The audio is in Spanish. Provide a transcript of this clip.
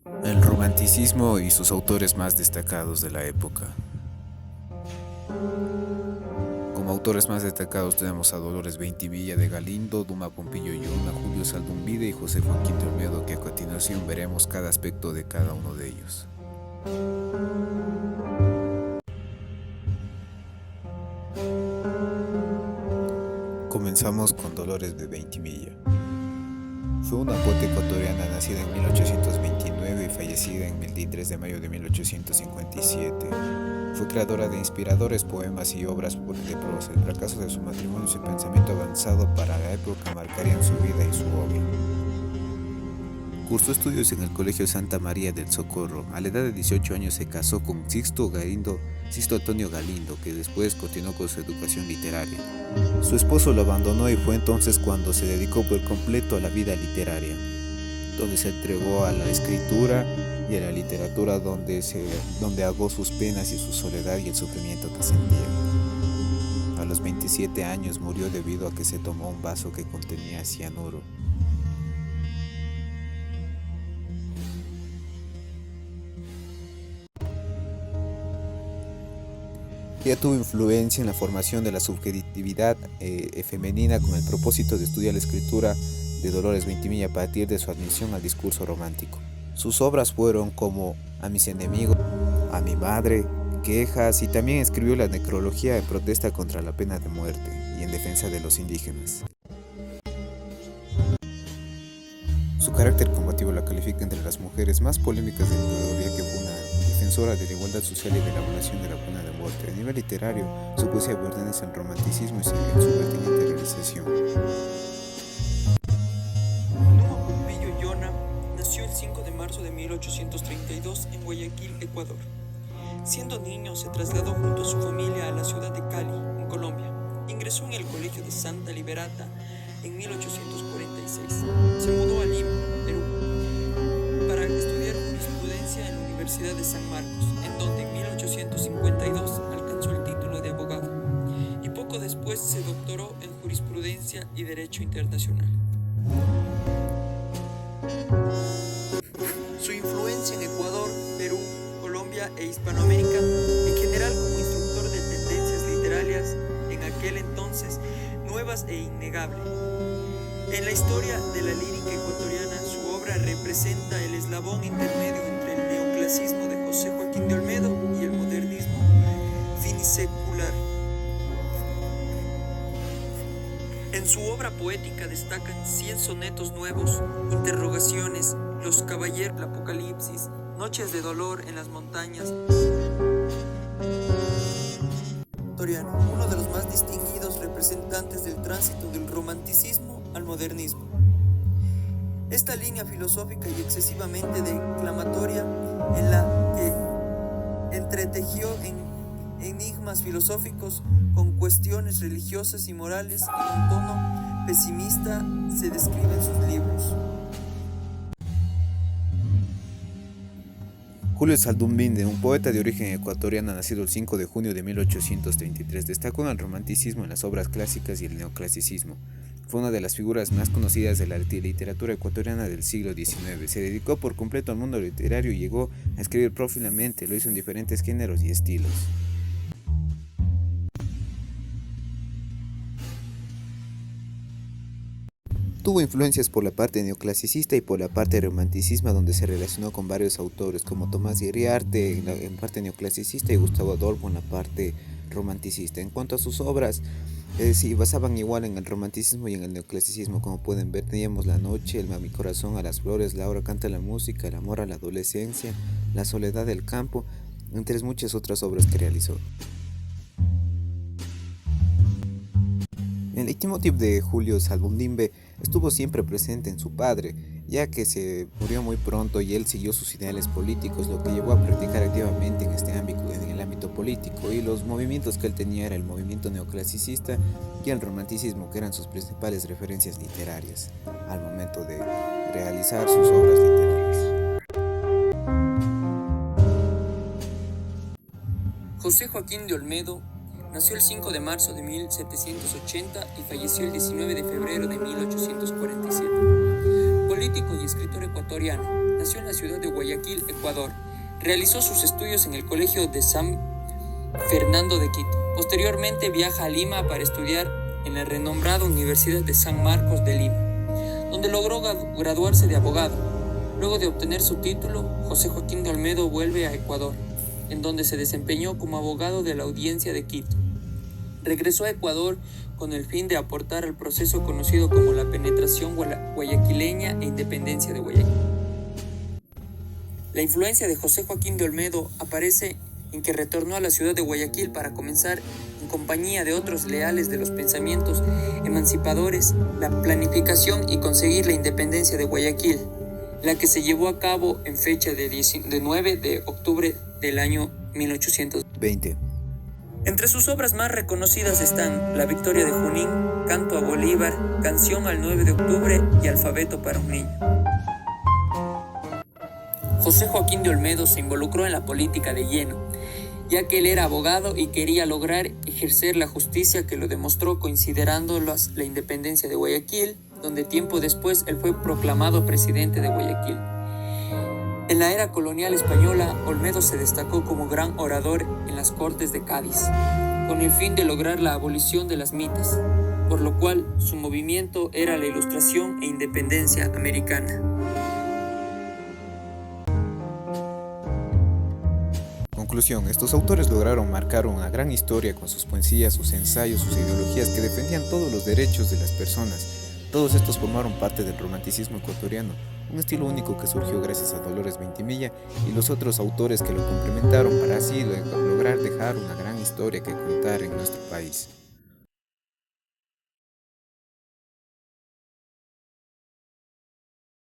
El romanticismo y sus autores más destacados de la época. Como autores más destacados tenemos a Dolores Veintimilla de Galindo, Duma Pompillo Yona, Julio Saldumbide y José Joaquín de Olmedo, que a continuación veremos cada aspecto de cada uno de ellos. Comenzamos con Dolores de Veintimilla. Fue una poeta ecuatoriana nacida en 1829 y fallecida en el 23 de mayo de 1857. Fue creadora de inspiradores poemas y obras de prosa. El fracaso de su matrimonio y su pensamiento avanzado para la época marcarían su vida y su obra. Cursó estudios en el Colegio Santa María del Socorro. A la edad de 18 años se casó con Sixto Antonio Galindo, que después continuó con su educación literaria. Su esposo lo abandonó y fue entonces cuando se dedicó por completo a la vida literaria, donde se entregó a la escritura y a la literatura, donde ahogó sus penas y su soledad y el sufrimiento que sentía. A los 27 años murió debido a que se tomó un vaso que contenía cianuro. Ella tuvo influencia en la formación de la subjetividad femenina con el propósito de estudiar la escritura de Dolores Veintimilla a partir de su admisión al discurso romántico. Sus obras fueron como A mis enemigos, A mi madre, Quejas, y también escribió la necrología en protesta contra la pena de muerte y en defensa de los indígenas. Su carácter combativo la califica entre las mujeres más polémicas del Ecuador, ya que fue una defensora de la igualdad social y de la abolición de la pena de muerte. A nivel literario, su poesía pertenece al romanticismo y sigue en su vertiente realización. Numa Pompillo Yona nació el 5 de marzo de 1832 en Guayaquil, Ecuador. Siendo niño, se trasladó junto a su familia a la ciudad de Cali, en Colombia. Ingresó en el Colegio de Santa Liberata en 1846. Se mudó a Lima, Perú, para estudiar jurisprudencia en la Universidad de San Marcos, en donde en 1852 alcanzó el título de abogado, y poco después se doctoró en jurisprudencia y derecho internacional. Su influencia en Ecuador, Perú, Colombia e Hispanoamérica, en general como instructor de tendencias literarias en aquel entonces nuevas e innegable. En la historia de la lírica ecuatoriana, su obra representa el eslabón intermedio entre el neoclasismo de José Joaquín de Olmedo y el modernismo finisecular. En su obra poética destacan 100 sonetos nuevos, interrogaciones, Los caballeros del Apocalipsis, Noches de dolor en las montañas. Ecuatoriano, uno de los más distinguidos representantes del tránsito del romanticismo al modernismo. Esta línea filosófica y excesivamente declamatoria en la que entretejió en enigmas filosóficos con cuestiones religiosas y morales en un tono pesimista se describe en sus libros. Julio Saldumbide, un poeta de origen ecuatoriano nacido el 5 de junio de 1833, destacó en el romanticismo, en las obras clásicas y el neoclasicismo. Fue una de las figuras más conocidas de la literatura ecuatoriana del siglo XIX. Se dedicó por completo al mundo literario y llegó a escribir profundamente. Lo hizo en diferentes géneros y estilos. Tuvo influencias por la parte neoclasicista y por la parte romanticista, donde se relacionó con varios autores como Tomás Iriarte en parte neoclasicista y Gustavo Adolfo en la parte romanticista. En cuanto a sus obras, sí basaban igual en el romanticismo y en el neoclasicismo. Como pueden ver, teníamos La noche, El mi corazón a las flores, La hora canta la música, El amor a la adolescencia, La soledad del campo, entre muchas otras obras que realizó. El leitmotiv de Julio Saldumbide estuvo siempre presente en su padre, ya que se murió muy pronto y él siguió sus ideales políticos, lo que llevó a practicar activamente en este ámbito, en el ámbito político, y los movimientos que él tenía era el movimiento neoclasicista y el romanticismo, que eran sus principales referencias literarias al momento de realizar sus obras literarias. José Joaquín de Olmedo nació el 5 de marzo de 1780 y falleció el 19 de febrero de 1847. político y escritor ecuatoriano. Nació en la ciudad de Guayaquil, Ecuador. Realizó sus estudios en el Colegio de San Fernando de Quito. Posteriormente viaja a Lima para estudiar en la renombrada Universidad de San Marcos de Lima, donde logró graduarse de abogado. Luego de obtener su título, José Joaquín de Olmedo vuelve a Ecuador, en donde se desempeñó como abogado de la Audiencia de Quito. Regresó a Ecuador con el fin de aportar al proceso conocido como la penetración guayaquileña e independencia de Guayaquil. La influencia de José Joaquín de Olmedo aparece en que retornó a la ciudad de Guayaquil para comenzar, en compañía de otros leales de los pensamientos emancipadores, la planificación y conseguir la independencia de Guayaquil, la que se llevó a cabo en fecha de 9 de octubre del año 1820. Entre sus obras más reconocidas están La Victoria de Junín, Canto a Bolívar, Canción al 9 de octubre y Alfabeto para un niño. José Joaquín de Olmedo se involucró en la política de lleno, ya que él era abogado y quería lograr ejercer la justicia, que lo demostró considerando la independencia de Guayaquil, donde tiempo después él fue proclamado presidente de Guayaquil. En la era colonial española, Olmedo se destacó como gran orador en las Cortes de Cádiz, con el fin de lograr la abolición de las mitas, por lo cual su movimiento era la Ilustración e Independencia americana. Conclusión, estos autores lograron marcar una gran historia con sus poesías, sus ensayos, sus ideologías que defendían todos los derechos de las personas. Todos estos formaron parte del romanticismo ecuatoriano, un estilo único que surgió gracias a Dolores Ventimilla y los otros autores que lo complementaron para así lograr dejar una gran historia que contar en nuestro país.